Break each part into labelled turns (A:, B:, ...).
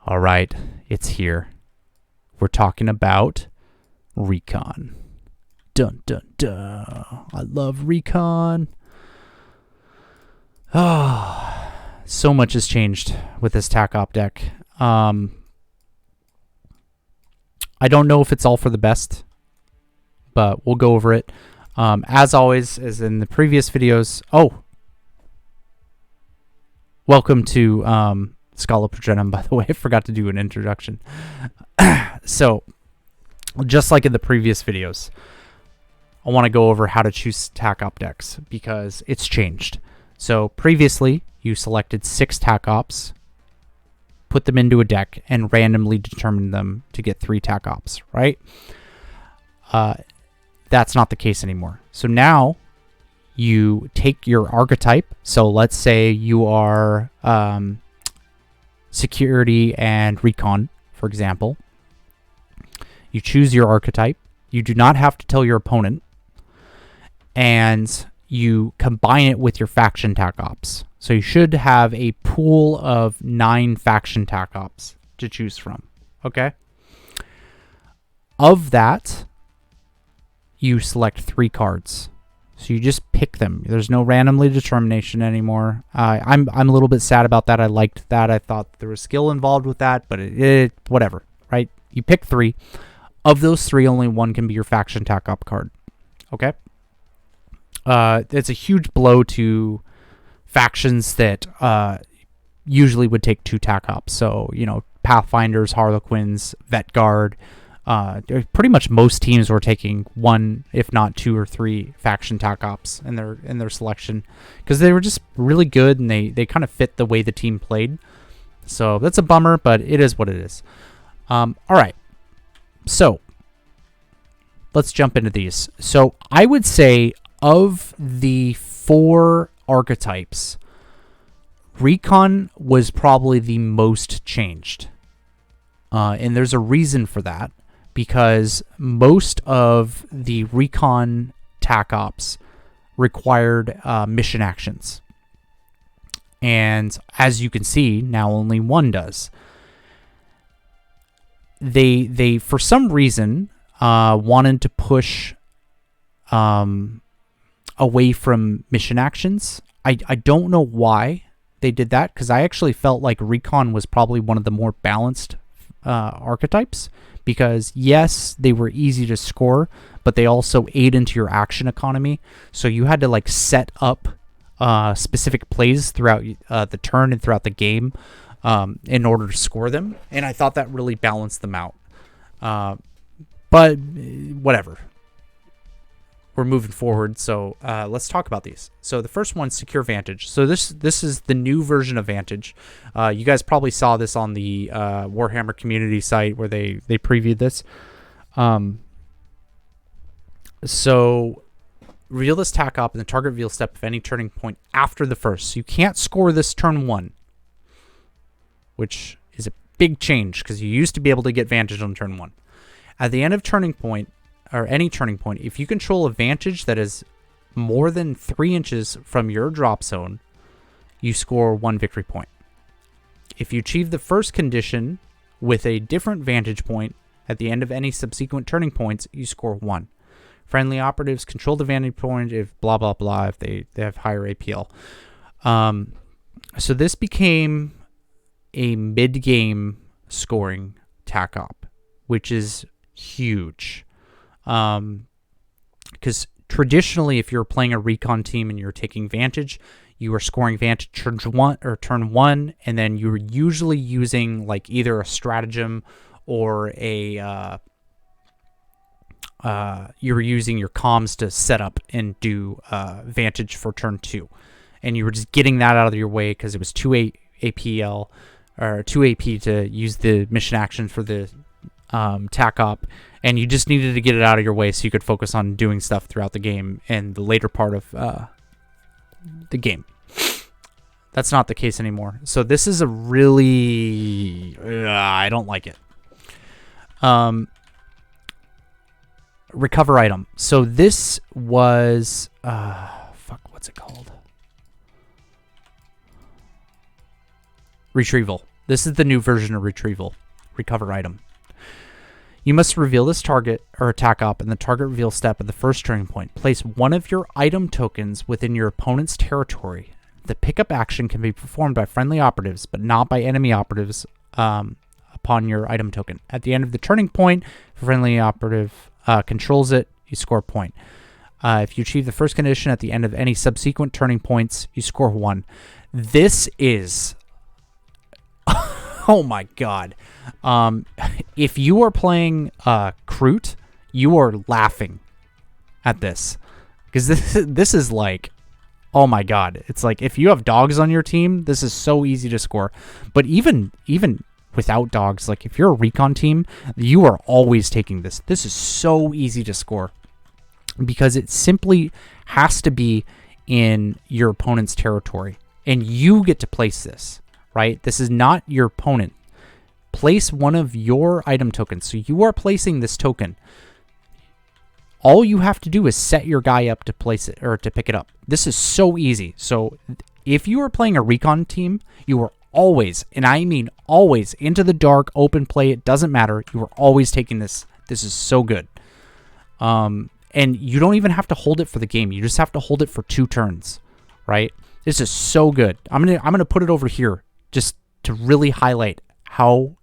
A: All right, it's here. We're talking about Recon. Dun, dun, dun. I love Recon. Oh, so much has changed with this TAC Op deck. I don't know if it's all for the best, but we'll go over it. As always, as in the previous videos. Oh, welcome to Schola Progenium, by the way. I forgot to do an introduction. So, just like in the previous videos, I want to go over how to choose TAC Op decks because it's changed. So, previously, you selected 6 TAC Ops, put them into a deck, and randomly determined them to get 3 TAC Ops, right? That's not the case anymore. So now you take your archetype. So let's say you are security and recon, for example. You choose your archetype. You do not have to tell your opponent. And you combine it with your faction TAC Ops. So you should have a pool of 9 faction TAC Ops to choose from. Okay? Of that, you select 3 cards. So you just pick them. There's no randomly determination anymore. I'm a little bit sad about that. I liked that. I thought there was skill involved with that, but whatever, right? You pick 3. Of those 3, only 1 can be your faction TAC Op card. Okay? It's a huge blow to factions that usually would take 2 TAC Ops. So, Pathfinders, Harlequins, Vet Guard. Pretty much most teams were taking 1, if not 2 or 3 faction TAC Ops in their selection because they were just really good and they kind of fit the way the team played. So that's a bummer, but it is what it is. All right, so let's jump into these. So I would say of the 4 archetypes, Recon was probably the most changed, and there's a reason for that. Because most of the Recon TAC Ops required mission actions. And as you can see, now only 1 does. They for some reason, wanted to push away from mission actions. I don't know why they did that, because I actually felt like Recon was probably one of the more balanced archetypes. Because, yes, they were easy to score, but they also ate into your action economy. So you had to, set up specific plays throughout the turn and throughout the game in order to score them. And I thought that really balanced them out. But whatever. We're moving forward, so let's talk about these. So the first one's Secure Vantage. So this is the new version of Vantage. You guys probably saw this on the Warhammer community site where they previewed this. So reveal this TAC Op in the target reveal step of any turning point after the first. So you can't score this turn 1, which is a big change because you used to be able to get Vantage on turn 1. At the end of turning point, or any turning point, if you control a Vantage that is more than 3 inches from your drop zone, you score 1 victory point. If you achieve the first condition with a different Vantage point at the end of any subsequent turning points, you score 1. Friendly operatives control the Vantage point if blah, blah, blah, if they have higher APL. So this became a mid-game scoring TAC Op, which is huge. Because traditionally, if you're playing a recon team and you're taking Vantage, you are scoring Vantage turn 1, and then you're usually using either a stratagem or you're using your comms to set up and do Vantage for turn 2, and you were just getting that out of your way because it was 2 APL or 2 AP to use the mission action for the TAC Op, and you just needed to get it out of your way so you could focus on doing stuff throughout the game and the later part of the game. That's not the case anymore. So this is a really... I don't like it. Recover item. So this was... what's it called? Retrieval. This is the new version of Retrieval Recover item. You must reveal this target or attack op in the target reveal step at the first turning point. Place one of your item tokens within your opponent's territory. The pickup action can be performed by friendly operatives, but not by enemy operatives upon your item token. At the end of the turning point, if a friendly operative controls it, you score a point. If you achieve the first condition at the end of any subsequent turning points, you score 1. This is... oh my god. If you are playing Crute, you are laughing at this. Because this is like... oh my god. It's like if you have dogs on your team, this is so easy to score. But even without dogs, like if you're a recon team, you are always taking this. This is so easy to score. Because it simply has to be in your opponent's territory. And you get to place this, right? This is not your opponent. Place one of your item tokens. So you are placing this token. All you have to do is set your guy up to place it or to pick it up. This is so easy. So if you are playing a recon team, you are always, and I mean always, into the dark, open play, it doesn't matter. You are always taking this. This is so good. And you don't even have to hold it for the game. You just have to hold it for 2 turns, right? This is so good. I'm gonna put it over here just to really highlight how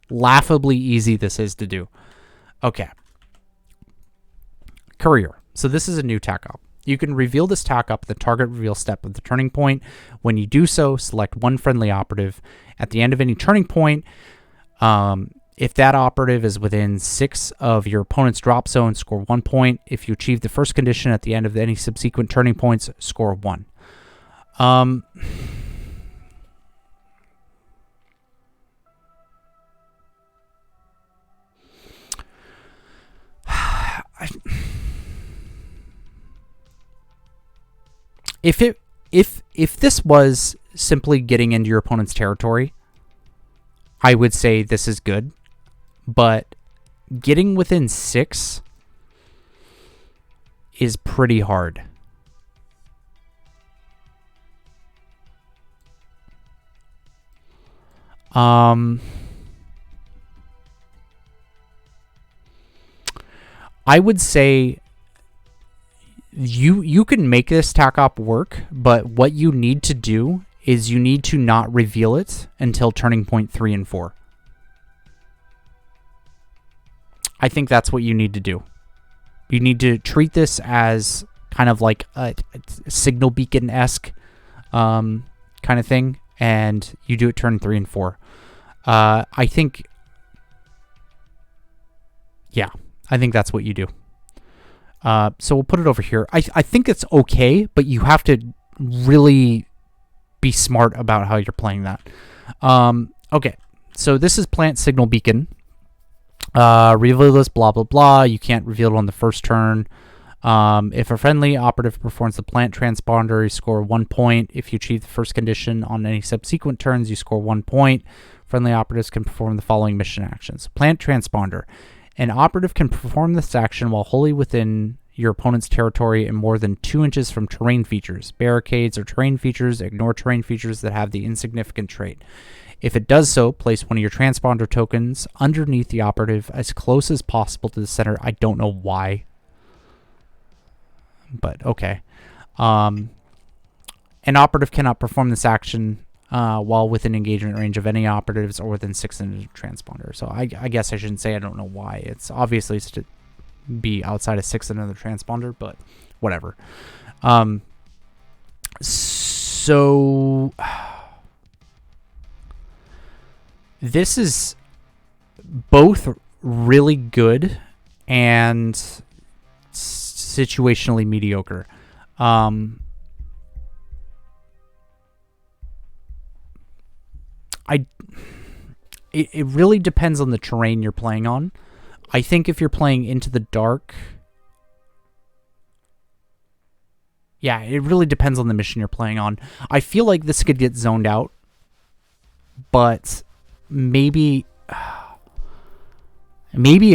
A: laughably easy this is to do. Okay. Courier. So this is a new tack op. You can reveal this tack op at the target reveal step of the turning point. When you do so, select one friendly operative. At the end of any turning point, if that operative is within 6 of your opponent's drop zone, score 1 point. If you achieve the first condition at the end of any subsequent turning points, score 1. If this was simply getting into your opponent's territory, I would say this is good. But getting within 6 is pretty hard. I would say you can make this tack op work, but what you need to do is you need to not reveal it until turning point 3 and 4. I think that's what you need to do. You need to treat this as kind of like a signal beacon-esque kind of thing, and you do it turn 3 and 4. I think, yeah, I think that's what you do. So we'll put it over here. I think it's okay, but you have to really be smart about how you're playing that. Okay, so this is plant signal beacon. Reveal this, blah, blah, blah. You can't reveal it on the first turn. If a friendly operative performs the plant transponder, you score 1 point. If you achieve the first condition on any subsequent turns, you score 1 point. Friendly operatives can perform the following mission actions. Plant transponder. An operative can perform this action while wholly within your opponent's territory and more than 2 inches from terrain features. Barricades or terrain features. Ignore terrain features that have the insignificant trait. If it does so, place one of your transponder tokens underneath the operative as close as possible to the center. I don't know why, but okay. An operative cannot perform this action while within engagement range of any operatives or within 6 inches of transponder. So I guess I shouldn't say I don't know why. It's obviously to be outside of 6 inches of the transponder, but whatever. So this is both really good and situationally mediocre. It really depends on the terrain you're playing on. I think if you're playing into the dark, yeah, it really depends on the mission you're playing on. I feel like this could get zoned out, but maybe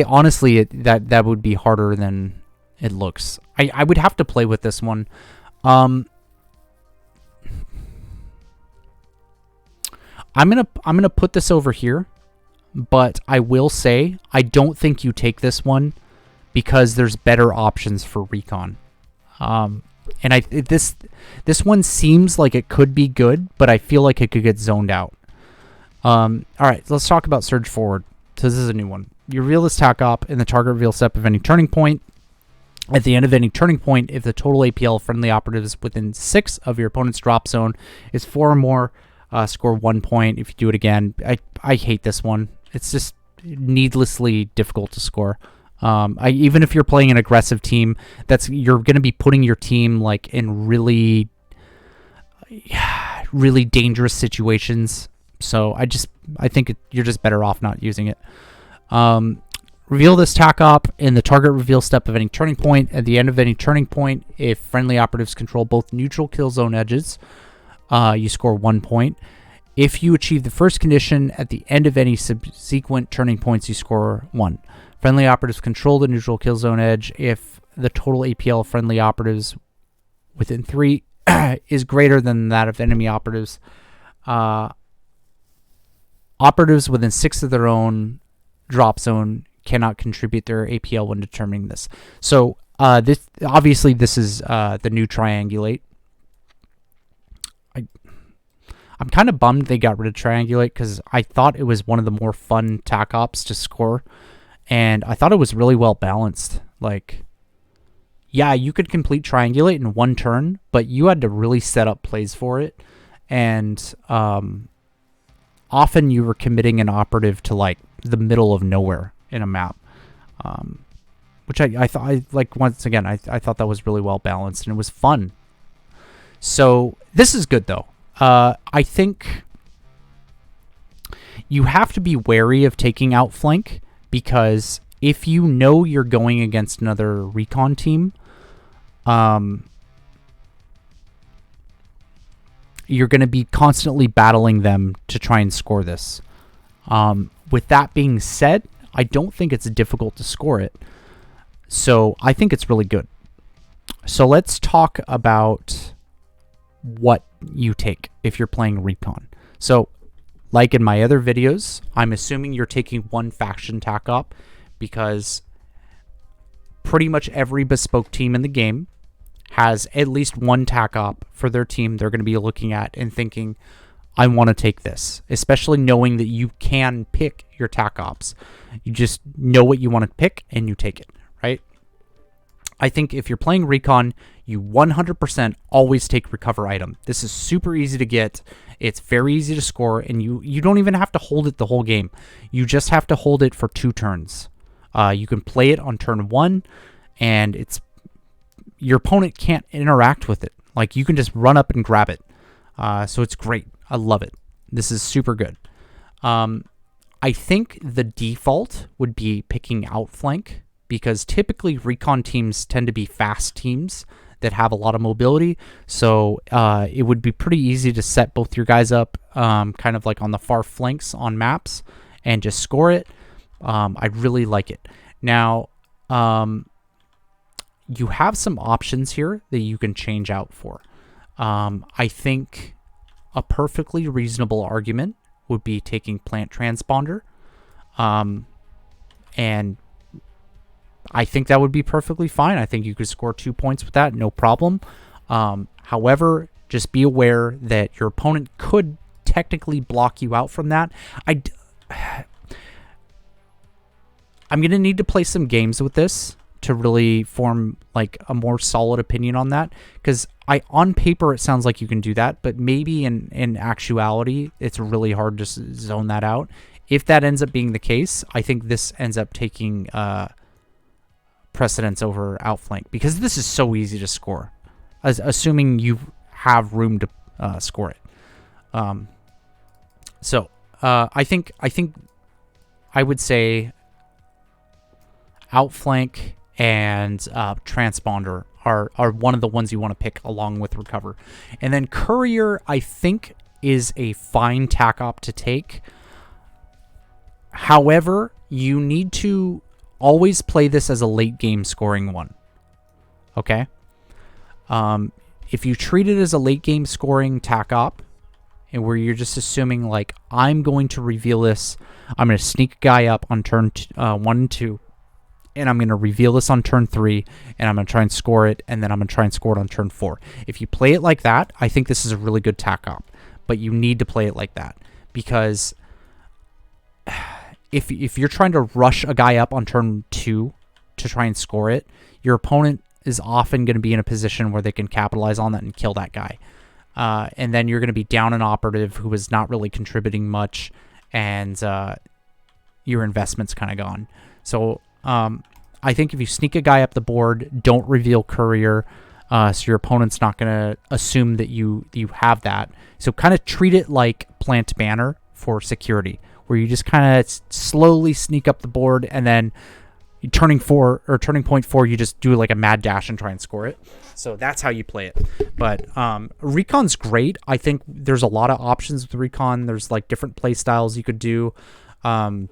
A: honestly that would be harder than it looks. I would have to play with this one. I'm gonna put this over here, but I will say I don't think you take this one because there's better options for Recon. And this one seems like it could be good, but I feel like it could get zoned out. All right, let's talk about Surge Forward. So this is a new one. You reveal this tac op in the target reveal step of any turning point. At the end of any turning point, if the total APL of friendly operatives within 6 of your opponent's drop zone is 4 or more, score 1 point. If you do it again, I hate this one. It's just needlessly difficult to score. Even if you're playing an aggressive team, you're going to be putting your team like in really dangerous situations. So I think you're just better off not using it. Reveal this tac op in the target reveal step of any turning point. At the end of any turning point, if friendly operatives control both neutral kill zone edges, you score 1 point. If you achieve the first condition at the end of any subsequent turning points, you score 1. Friendly operatives control the neutral kill zone edge. If the total APL of friendly operatives within 3 is greater than that of enemy operatives, operatives within 6 of their own drop zone cannot contribute their APL when determining this. So this is the new triangulate. I'm kind of bummed they got rid of triangulate because I thought it was one of the more fun tac ops to score, and I thought it was really well balanced. Like, yeah, you could complete triangulate in 1 turn, but you had to really set up plays for it, and often you were committing an operative to like the middle of nowhere in a map, which I thought, once again, I thought that was really well balanced and it was fun. So this is good though. I think you have to be wary of taking outflank, because if you know you're going against another recon team, you're going to be constantly battling them to try and score this. With that being said, I don't think it's difficult to score it. So I think it's really good. So let's talk about what you take if you're playing Recon. So like in my other videos, I'm assuming you're taking 1 faction tac op, because pretty much every bespoke team in the game has at least 1 tac op for their team they're going to be looking at and thinking, I want to take this, especially knowing that you can pick your tac ops. You just know what you want to pick and you take it, right? I think if you're playing Recon, you 100% always take recover item. This is super easy to get. It's very easy to score, and you don't even have to hold it the whole game. You just have to hold it for 2 turns. You can play it on turn 1, and your opponent can't interact with it. Like, you can just run up and grab it. So it's great. I love it. This is super good. I think the default would be picking outflank, because typically Recon teams tend to be fast teams that have a lot of mobility. So it would be pretty easy to set both your guys up kind of like on the far flanks on maps and just score it. I really like it. Now, you have some options here that you can change out for. I think a perfectly reasonable argument would be taking plant transponder. And I think that would be perfectly fine. I think you could score 2 points with that, no problem. However, just be aware that your opponent could technically block you out from that. I'm going to need to play some games with this to really form like a more solid opinion on that, because on paper it sounds like you can do that, but maybe in actuality it's really hard to zone that out. If that ends up being the case, I think this ends up taking precedence over outflank, because this is so easy to score, assuming you have room to score it. I think I would say outflank and transponder are one of the ones you want to pick along with recover. And then courier, I think, is a fine tac op to take. However, you need to always play this as a late game scoring one. Okay? If you treat it as a late game scoring tac op and where you're just assuming like, I'm going to reveal this, I'm going to sneak a guy up on turn 1 and 2, and I'm going to reveal this on turn 3, and I'm going to try and score it, and then I'm going to try and score it on turn 4. If you play it like that, I think this is a really good tac op, but you need to play it like that, because if you're trying to rush a guy up on turn 2 to try and score it, your opponent is often going to be in a position where they can capitalize on that and kill that guy. And then you're going to be down an operative who is not really contributing much, and your investment's kind of gone. So I think if you sneak a guy up the board, don't reveal Courier, so your opponent's not going to assume that you have that. So kind of treat it like Plant Banner for security, where you just kind of slowly sneak up the board, and then turning point 4, you just do like a mad dash and try and score it. So that's how you play it. But Recon's great. I think there's a lot of options with Recon. There's like different play styles you could do. I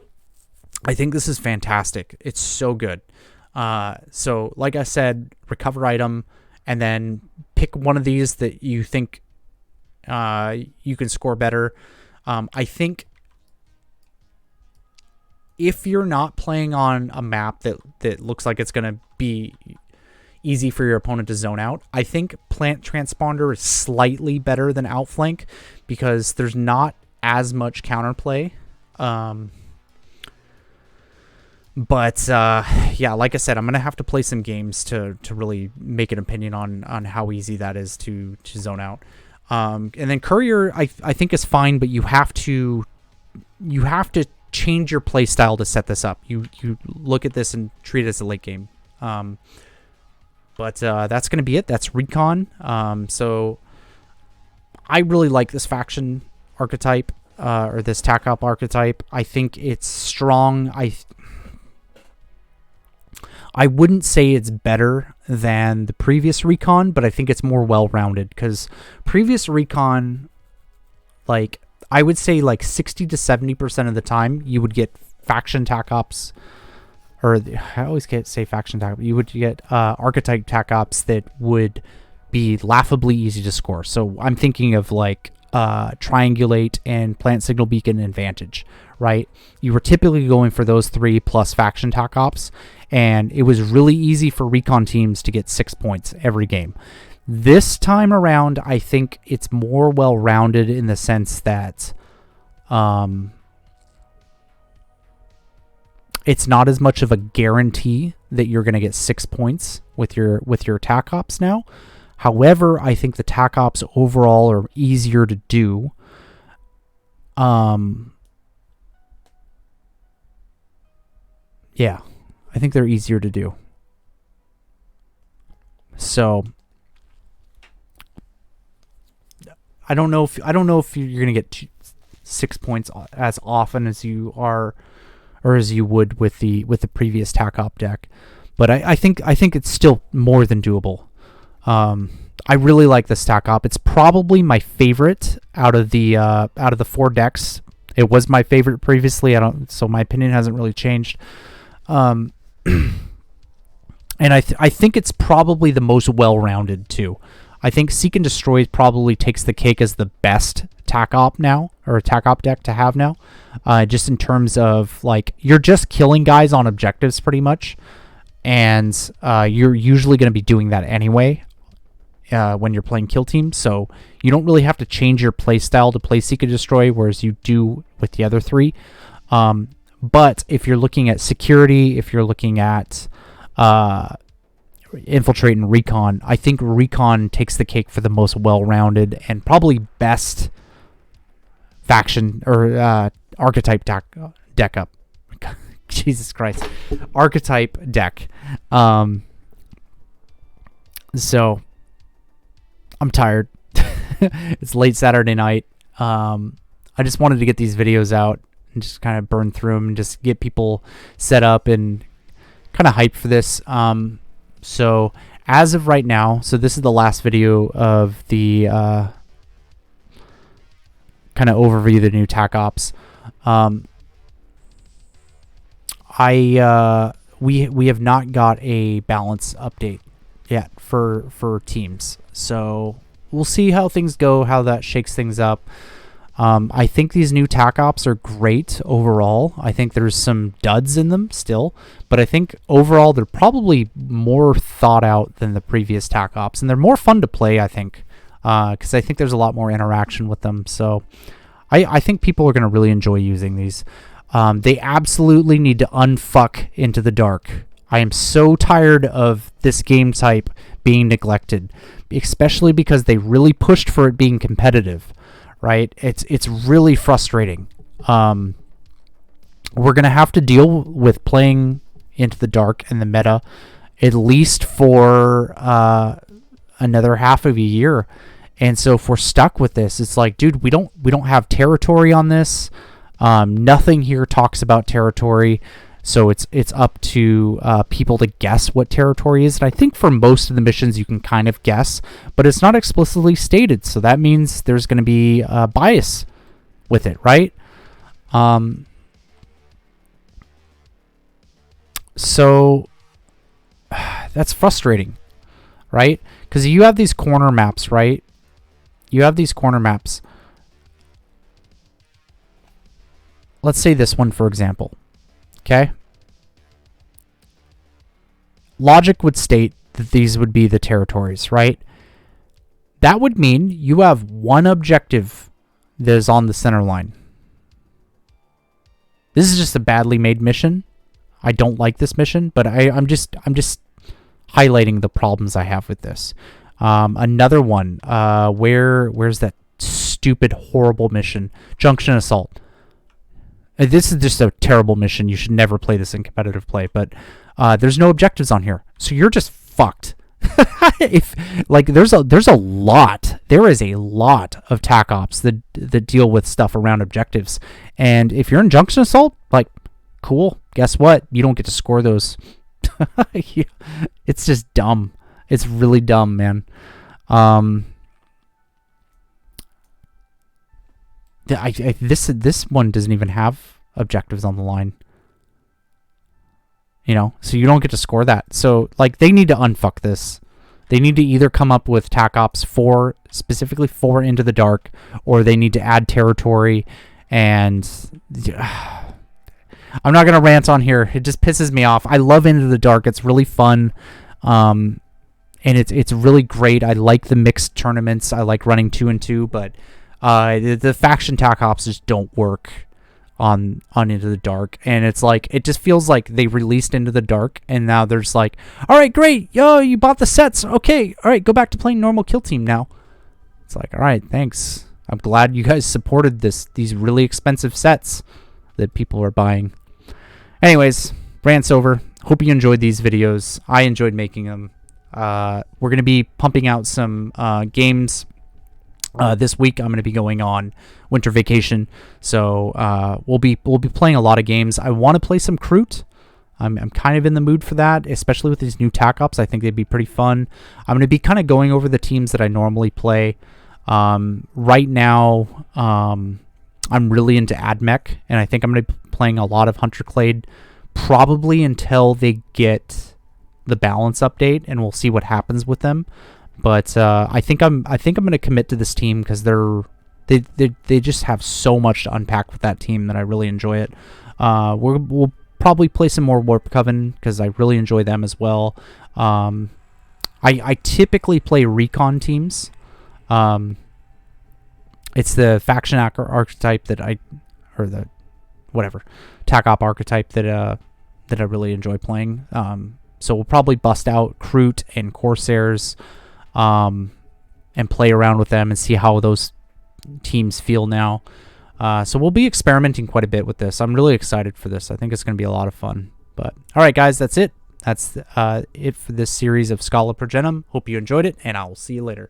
A: think this is fantastic. It's so good. So like I said, recover item, and then pick one of these that you think you can score better. I think if you're not playing on a map that looks like it's going to be easy for your opponent to zone out, I think Plant Transponder is slightly better than Outflank, because there's not as much counterplay. But yeah, like I said, I'm going to have to play some games to really make an opinion on how easy that is to zone out. And then Courier, I think is fine, but you have to change your play style to set this up. You look at this and treat it as a late game. But that's going to be it. That's Recon. So I really like this faction archetype, or this tac op archetype. I think it's strong. I wouldn't say it's better than the previous Recon, but I think it's more well-rounded, because previous Recon, like, I would say like 60 to 70% of the time you would get faction tac ops, or I always say faction tac ops. You would get archetype tac ops that would be laughably easy to score. So I'm thinking of like Triangulate and Plant Signal Beacon and Vantage, right? You were typically going for those 3 plus faction tac ops, and it was really easy for Recon teams to get 6 points every game. This time around, I think it's more well-rounded in the sense that it's not as much of a guarantee that you're going to get 6 points with your tac ops now. However, I think the tac ops overall are easier to do. Yeah, I think they're easier to do. So I don't know if you're gonna get 6 points as often as you are, or as you would with the previous tac op deck, but I think it's still more than doable. I really like this tac op. It's probably my favorite out of the 4 decks. It was my favorite previously. So my opinion hasn't really changed. And I think it's probably the most well-rounded too. I think Seek and Destroy probably takes the cake as the best tac op now, or tac op deck to have now. Just in terms of, like, you're just killing guys on objectives pretty much, and you're usually going to be doing that anyway when you're playing kill teams. So you don't really have to change your play style to play Seek and Destroy, whereas you do with the other 3. But if you're looking at security, if you're looking at Infiltrate and Recon, I think Recon takes the cake for the most well-rounded and probably best faction or archetype deck up. Jesus Christ, archetype deck. So I'm tired. It's late Saturday night. I just wanted to get these videos out and just kind of burn through them and just get people set up and kind of hyped for this. So as of right now, so this is the last video of the kind of overview of the new tac ops. We have not got a balance update yet for teams, so we'll see how things go, how that shakes things up. I think these new TAC ops are great overall. I think there's some duds in them still, but I think overall they're probably more thought out than the previous TAC ops, and they're more fun to play, I think, because I think there's a lot more interaction with them. So I think people are going to really enjoy using these. They absolutely need to unfuck Into the Dark. I am so tired of this game type being neglected, especially because they really pushed for it being competitive. Right? It's really frustrating. We're going to have to deal with playing Into the Dark and the meta at least for another half of a year. And so if we're stuck with this, it's like, dude, we don't have territory on this. Nothing here talks about territory. So it's up to people to guess what territory is. And I think for most of the missions you can kind of guess, but it's not explicitly stated. So that means there's going to be bias with it, right? So that's frustrating, right? Because you have these corner maps, right? You have these corner maps. Let's say this one, for example. Okay. Logic would state that these would be the territories, right? That would mean you have one objective that is on the center line. This is just a badly made mission. I don't like this mission, but I'm just highlighting the problems I have with this. Another one, where's that stupid, horrible mission? Junction Assault. This is just a terrible mission. You should never play this in competitive play, but there's no objectives on here. So you're just fucked. If like there is a lot of TAC ops that deal with stuff around objectives. And if you're in Junction Assault, like, cool. Guess what? You don't get to score those. It's just dumb. It's really dumb, man. This one doesn't even have objectives on the line. You know, so you don't get to score that. So, like, they need to unfuck this. They need to either come up with TAC ops specifically for Into the Dark, or they need to add territory. And I'm not gonna rant on here. It just pisses me off. I love Into the Dark. It's really fun, and it's really great. I like the mixed tournaments. I like running 2 and 2, but the faction TAC ops just don't work on Into the Dark. And it's like, it just feels like they released Into the Dark and now there's like, all right, great, yo, you bought the sets, okay, all right, go back to playing normal kill team now. It's like, all right, thanks, I'm glad you guys supported these really expensive sets that people are buying. Anyways, rant's over. Hope you enjoyed these videos. I enjoyed making them. We're going to be pumping out some games. This week I'm going to be going on winter vacation, so we'll be playing a lot of games. I want to play some Crute. I'm kind of in the mood for that, especially with these new TAC ops. I think they'd be pretty fun. I'm going to be kind of going over the teams that I normally play. Right now, I'm really into AdMech, and I think I'm going to be playing a lot of Hunter Clade, probably until they get the balance update, and we'll see what happens with them. But I think I'm going to commit to this team because they just have so much to unpack with that team that I really enjoy it. We'll probably play some more Warp Coven because I really enjoy them as well. I typically play Recon teams. It's the faction archetype TAC op archetype that I really enjoy playing. So we'll probably bust out Crute and Corsairs. And play around with them and see how those teams feel now. So we'll be experimenting quite a bit with this. I'm really excited for this. I think it's going to be a lot of fun. But all right, guys, that's it. That's it for this series of Schola Progenium. Hope you enjoyed it, and I'll see you later.